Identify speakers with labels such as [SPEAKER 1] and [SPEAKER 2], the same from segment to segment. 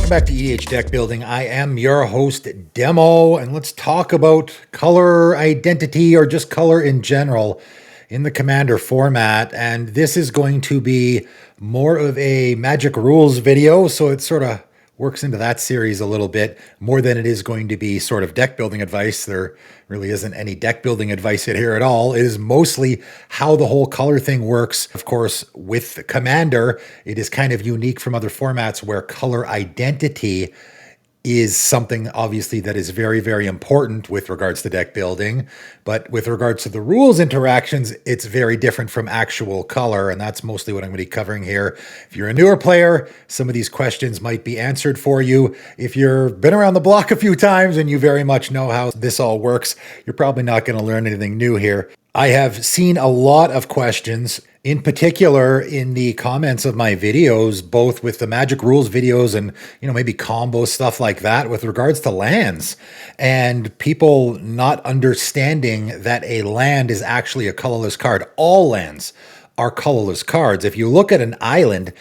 [SPEAKER 1] Welcome back to EDH Deck Building. I am your host, Demo, and let's talk about color identity or just color in general in the Commander format. And this is going to be more of a Magic Rules video, so it sort of works into that series a little bit more than it is going to be sort of deck building advice. There really isn't any deck building advice in here at all. It is mostly how the whole color thing works. Of course, with Commander, it is kind of unique from other formats where color identity is something obviously that is very, very important with regards to deck building. But with regards to the rules interactions, it's very different from actual color. And that's mostly what I'm going to be covering here. If you're a newer player, some of these questions might be answered for you. If you've been around the block a few times and you very much know how this all works, you're probably not going to learn anything new here. I have seen a lot of questions, in particular in the comments of my videos, both with the Magic Rules videos and, maybe combo stuff like that with regards to lands, and people not understanding that a land is actually a colorless card. All lands are colorless cards. If you look at an island,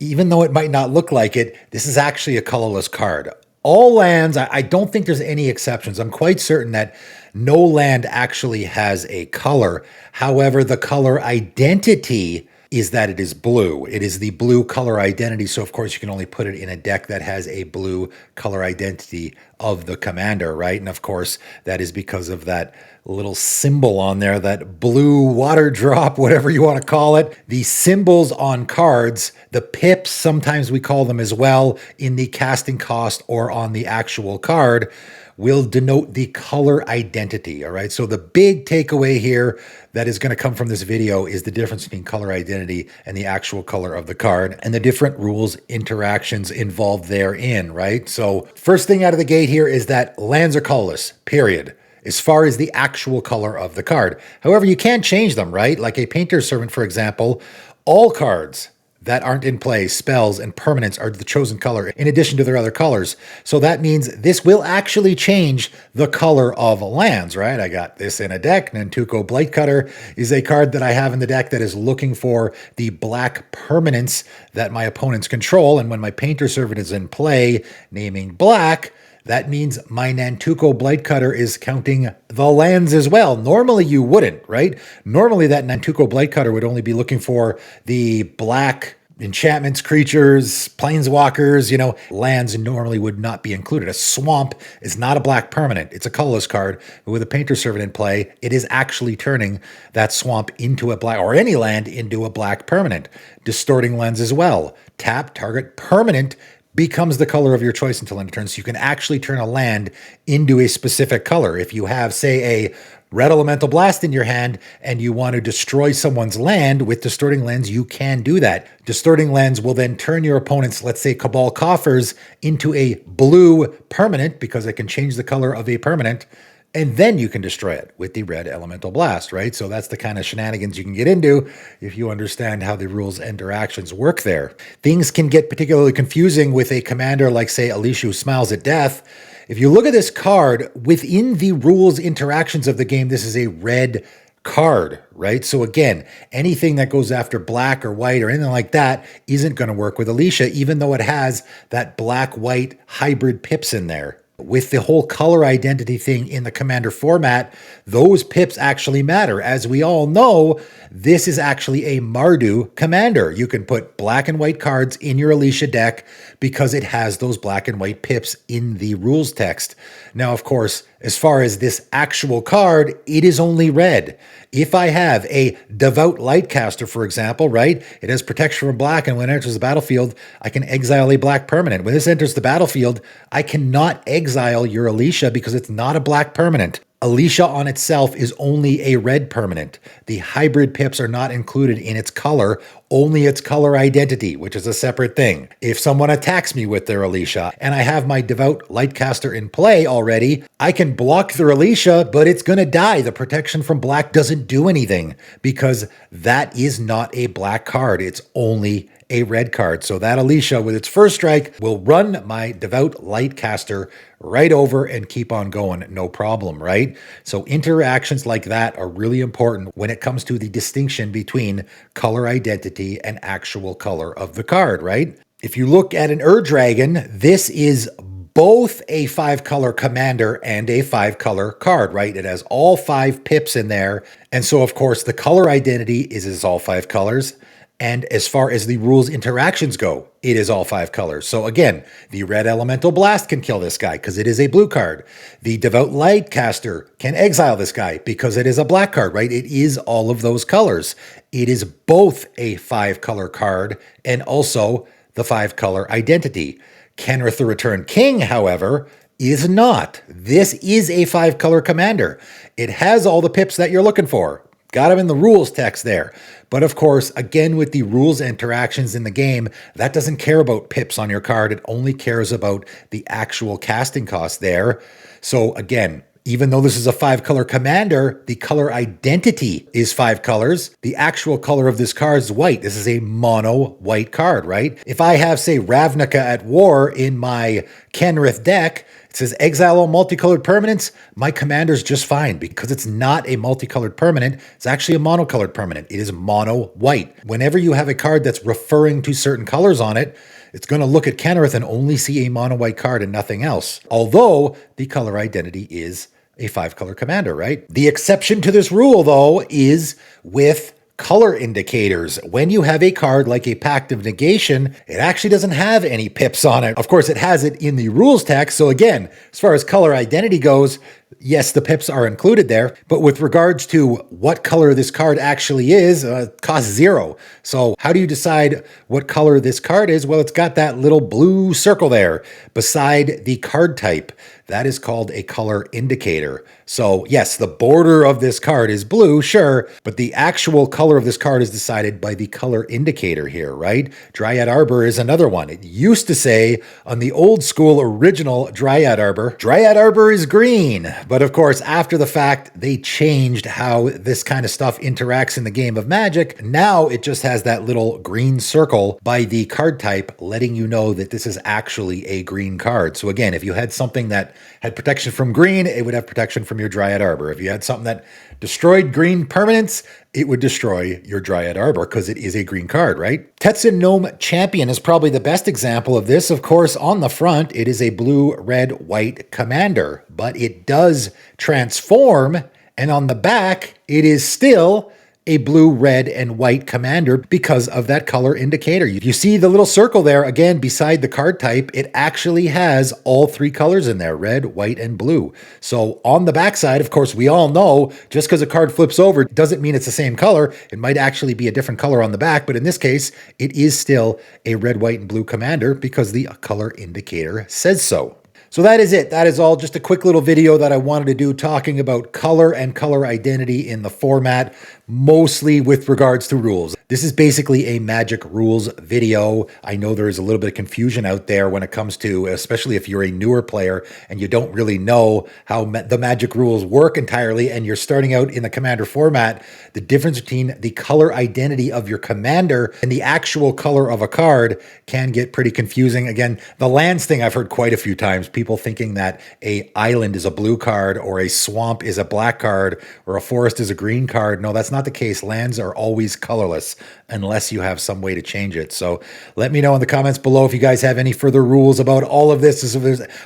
[SPEAKER 1] even though it might not look like it, this is actually a colorless card. All lands, I don't think there's any exceptions. I'm quite certain that no land actually has a color. However, the color identity is that it is blue. It is the blue color identity. So of course you can only put it in a deck that has a blue color identity of the commander, right? And of course that is because of that little symbol on there, that blue water drop, whatever you want to call it. The symbols on cards, the pips, sometimes we call them as well, in the casting cost or on the actual card, will denote the color identity, all right? So the big takeaway here that is going to come from this video is the difference between color identity and the actual color of the card and the different rules interactions involved therein, right? So first thing out of the gate here is that lands are colorless, period, as far as the actual color of the card. However, you can change them, right? Like a Painter's Servant, for example, all cards that aren't in play, spells and permanents, are the chosen color in addition to their other colors. So that means this will actually change the color of lands, right? I got this in a deck. Nantuko Blightcutter is a card that I have in the deck that is looking for the black permanents that my opponents control. And when my Painter's Servant is in play, naming black, that means my Nantuko Blightcutter is counting the lands as well. Normally you wouldn't, right? Normally that Nantuko Blightcutter would only be looking for the black enchantments, creatures, planeswalkers, lands normally would not be included. A swamp is not a black permanent. It's a colorless card. But with a Painter's Servant in play, it is actually turning that swamp into a black, or any land into a black permanent. Distorting Lens as well. Tap target permanent becomes the color of your choice until end of turn. So you can actually turn a land into a specific color. If you have, say, a Red Elemental Blast in your hand and you want to destroy someone's land with Distorting Lens, you can do that. Distorting Lens will then turn your opponent's, let's say, Cabal Coffers into a blue permanent because it can change the color of a permanent. And then you can destroy it with the Red Elemental Blast, right? So that's the kind of shenanigans you can get into if you understand how the rules interactions work there. Things can get particularly confusing with a commander like, say, Alicia, who smiles at death. If you look at this card, within the rules interactions of the game, this is a red card, right? So again, anything that goes after black or white or anything like that isn't going to work with Alicia, even though it has that black-white hybrid pips in there. With the whole color identity thing in the Commander format, those pips actually matter. As we all know, this is actually a Mardu commander. You can put black and white cards in your Alicia deck because it has those black and white pips in the rules text. Now, of course, as far as this actual card, it is only red. If I have a Devout Lightcaster, for example, right, it has protection from black, and when it enters the battlefield, I can exile a black permanent. When this enters the battlefield, I cannot exile your Alicia because it's not a black permanent. Alicia on itself is only a red permanent. The hybrid pips are not included in its color, only its color identity, which is a separate thing. If someone attacks me with their Alicia and I have my Devout Lightcaster in play already, I can block their Alicia, but it's going to die. The protection from black doesn't do anything because that is not a black card. It's only a red card. So that Alicia with its first strike will run my Devout Lightcaster right over and keep on going, no problem, right? So interactions like that are really important when it comes to the distinction between color identity and actual color of the card, right? If you look at an Ur-Dragon, this is both a 5-color commander and a 5-color card, right? It has all 5 pips in there. And so, of course, the color identity is all 5 colors. And as far as the rules interactions go, it is all 5 colors. So again, the Red Elemental Blast can kill this guy because it is a blue card. The Devout Lightcaster can exile this guy because it is a black card, right? It is all of those colors. It is both a 5-color card and also the 5-color identity. Kenrith the Returned King, however, is not. This is a 5-color commander. It has all the pips that you're looking for. Got them in the rules text there. But of course, again, with the rules interactions in the game, that doesn't care about pips on your card. It only cares about the actual casting cost there. So again, even though this is a 5-color commander, the color identity is 5 colors. The actual color of this card is white. This is a mono white card, right? If I have, say, Ravnica at War in my Kenrith deck, it says exile all multicolored permanents, my commander's just fine because it's not a multicolored permanent. It's actually a monocolored permanent. It is mono white. Whenever you have a card that's referring to certain colors on it, it's going to look at Kenrith and only see a mono white card and nothing else. Although the color identity is a 5-color commander, right? The exception to this rule, though, is with color indicators. When you have a card like a Pact of Negation, it actually doesn't have any pips on it. Of course, it has it in the rules text. So again, as far as color identity goes, yes, the pips are included there. But with regards to what color this card actually is, costs 0. So how do you decide what color this card is? Well, it's got that little blue circle there beside the card type. That is called a color indicator. So yes, the border of this card is blue, sure, but the actual color of this card is decided by the color indicator here, right? Dryad Arbor is another one. It used to say on the old school original Dryad Arbor is green. But of course, after the fact, they changed how this kind of stuff interacts in the game of Magic. Now it just has that little green circle by the card type, letting you know that this is actually a green card. So again, if you had something that had protection from green, it would have protection from your Dryad Arbor. If you had something that destroyed green permanents, it would destroy your Dryad Arbor because it is a green card, right? Tetsun Gnome Champion is probably the best example of this. Of course, on the front, it is a blue, red, white commander, but it does transform, and on the back, it is still a blue, red, and white commander because of that color indicator. You see the little circle there, again, beside the card type, it actually has all 3 colors in there, red, white, and blue. So on the backside, of course, we all know just because a card flips over doesn't mean it's the same color. It might actually be a different color on the back, but in this case, it is still a red, white, and blue commander because the color indicator says so. So that is it. That is all just a quick little video that I wanted to do talking about color and color identity in the format, mostly with regards to rules. This is basically a Magic rules video. I know there is a little bit of confusion out there when it comes to, especially if you're a newer player and you don't really know how the Magic rules work entirely and you're starting out in the Commander format, the difference between the color identity of your commander and the actual color of a card can get pretty confusing. Again, the lands thing I've heard quite a few times. People thinking that a island is a blue card or a swamp is a black card or a forest is a green card. No, that's not the case. Lands are always colorless unless you have some way to change it. So let me know in the comments below if you guys have any further rules about all of this.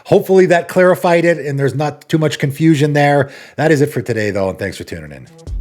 [SPEAKER 1] Hopefully that clarified it and there's not too much confusion there. That is it for today though, and thanks for tuning in.